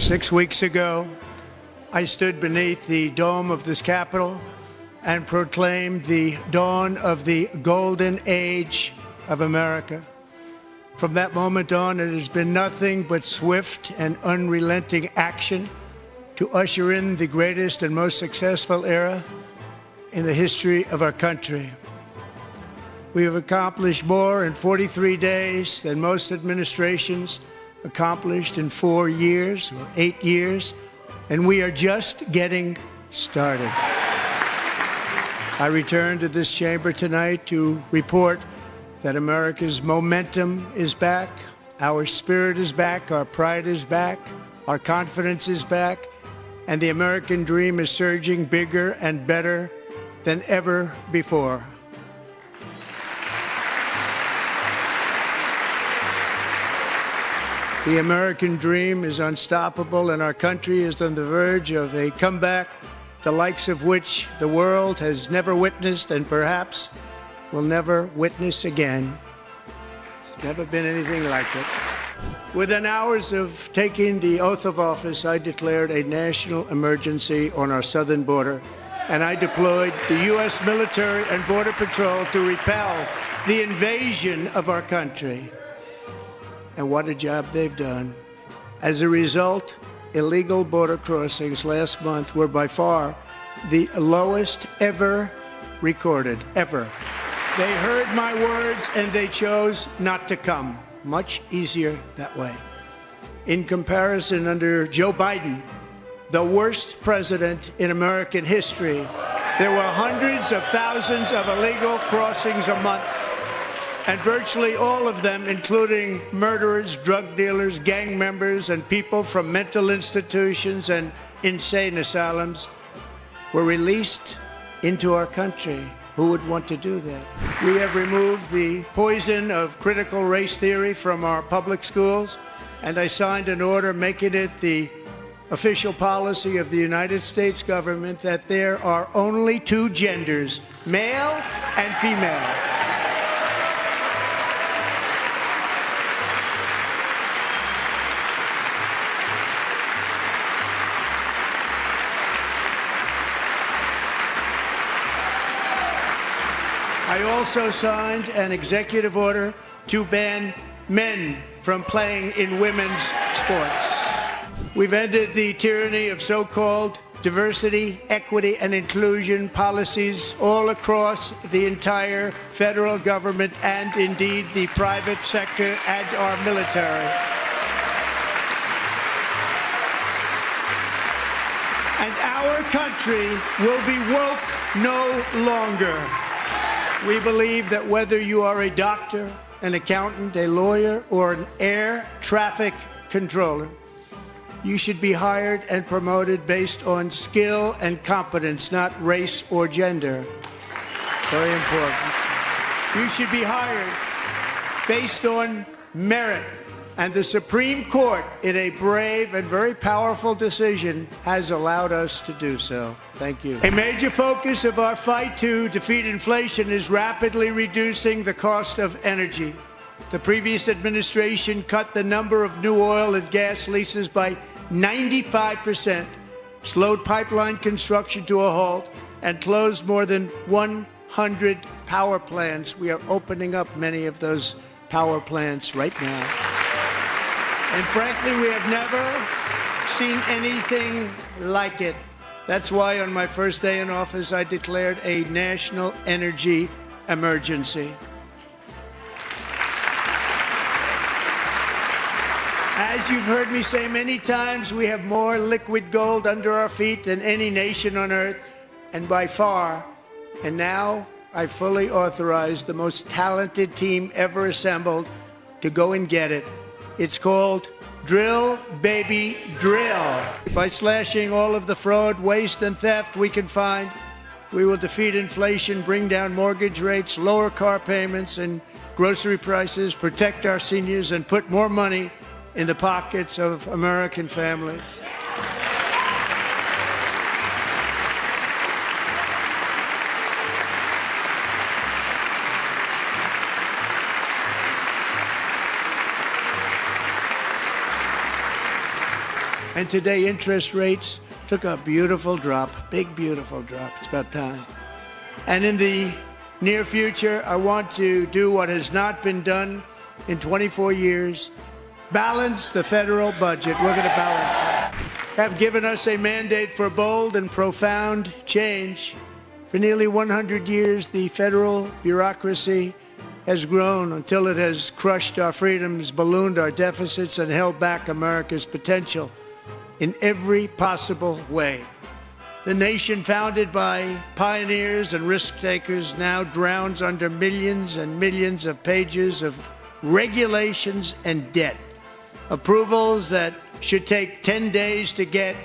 6 weeks ago, I stood beneath the dome of this Capitol and proclaimed the dawn of the golden age of America. From that moment on, it has been nothing but swift and unrelenting action to usher in the greatest and most successful era in the history of our country. We have accomplished more in 43 days than most administrations accomplished in 4 years or 8 years, and we are just getting started. I return to this chamber tonight to report that America's momentum is back, our spirit is back, our pride is back, our confidence is back, and the American dream is surging bigger and better than ever before. The American dream is unstoppable, and our country is on the verge of a comeback, the likes of which the world has never witnessed and perhaps will never witness again. There's never been anything like it. Within hours of taking the oath of office, I declared a national emergency on our southern border, and I deployed the U.S. military and Border Patrol to repel the invasion of our country. And what a job they've done. As a result, illegal border crossings last month were by far the lowest ever recorded, ever. They heard my words and they chose not to come. Much easier that way. In comparison, under Joe Biden, the worst president in American history, there were hundreds of thousands of illegal crossings a month. And virtually all of them, including murderers, drug dealers, gang members, and people from mental institutions and insane asylums, were released into our country. Who would want to do that? We have removed the poison of critical race theory from our public schools, and I signed an order making it the official policy of the United States government that there are only 2 genders, male and female. I also signed an executive order to ban men from playing in women's sports. We've ended the tyranny of so-called diversity, equity, and inclusion policies all across the entire federal government and indeed the private sector and our military. And our country will be woke no longer. We believe that whether you are a doctor, an accountant, a lawyer, or an air traffic controller, you should be hired and promoted based on skill and competence, not race or gender. Very important. You should be hired based on merit. And the Supreme Court, in a brave and very powerful decision, has allowed us to do so. Thank you. A major focus of our fight to defeat inflation is rapidly reducing the cost of energy. The previous administration cut the number of new oil and gas leases by 95%, slowed pipeline construction to a halt, and closed more than 100 power plants. We are opening up many of those power plants right now. And frankly, we have never seen anything like it. That's why on my first day in office, I declared a national energy emergency. As you've heard me say many times, we have more liquid gold under our feet than any nation on earth, and by far. And now I fully authorize the most talented team ever assembled to go and get it. It's called Drill, Baby, Drill. By slashing all of the fraud, waste, and theft we can find, we will defeat inflation, bring down mortgage rates, lower car payments and grocery prices, protect our seniors, and put more money in the pockets of American families. And today, interest rates took a beautiful drop, big, beautiful drop. It's about time. And in the near future, I want to do what has not been done in 24 years, balance the federal budget. We're going to balance it. Have given us a mandate for bold and profound change. For nearly 100 years, the federal bureaucracy has grown until it has crushed our freedoms, ballooned our deficits, and held back America's potential in every possible way. The nation founded by pioneers and risk-takers now drowns under millions and millions of pages of regulations and debt. Approvals that should take 10 days to get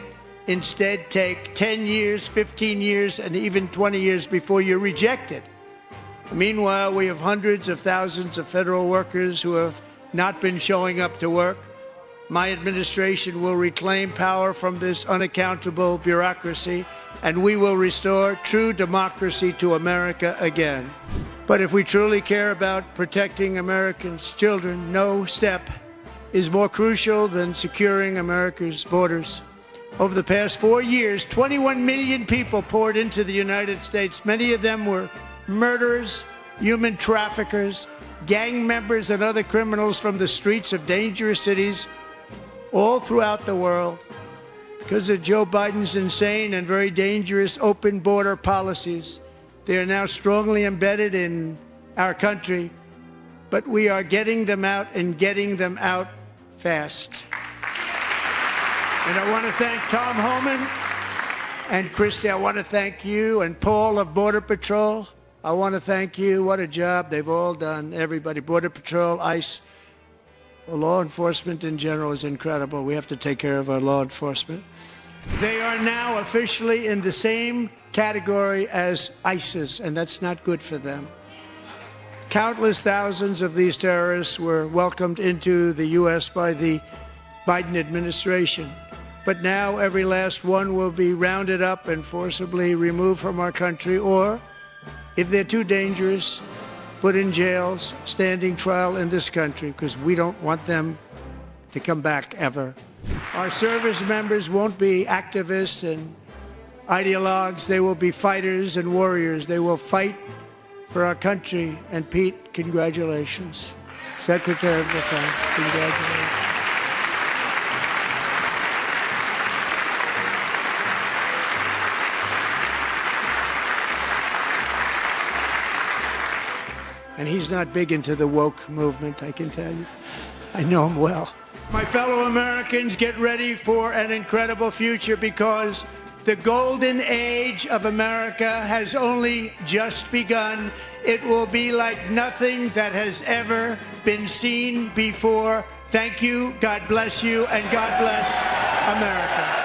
instead take 10 years, 15 years, and even 20 years before you're rejected. Meanwhile, we have hundreds of thousands of federal workers who have not been showing up to work. My administration will reclaim power from this unaccountable bureaucracy, and we will restore true democracy to America again. But if we truly care about protecting Americans' children, no step is more crucial than securing America's borders. Over the past 4 years, 21 million people poured into the United States. Many of them were murderers, human traffickers, gang members, and other criminals from the streets of dangerous cities all throughout the world. Because of Joe Biden's insane and very dangerous open border policies, they are now strongly embedded in our country, but we are getting them out and getting them out fast. And I want to thank Tom Homan and Christy. I want to thank you and Paul of Border Patrol. I want to thank you. What a job they've all done, everybody. Border Patrol, ICE, law enforcement in general is incredible. We have to take care of our law enforcement. They are now officially in the same category as ISIS, and that's not good for them. Countless thousands of these terrorists were welcomed into the U.S. by the Biden administration. But now every last one will be rounded up and forcibly removed from our country, or, if they're too dangerous, put in jails, standing trial in this country, because we don't want them to come back ever. Our service members won't be activists and ideologues. They will be fighters and warriors. They will fight for our country. And Pete, congratulations. Secretary of Defense, congratulations. And he's not big into the woke movement, I can tell you. I know him well. My fellow Americans, get ready for an incredible future, because the golden age of America has only just begun. It will be like nothing that has ever been seen before. Thank you, God bless you, and God bless America.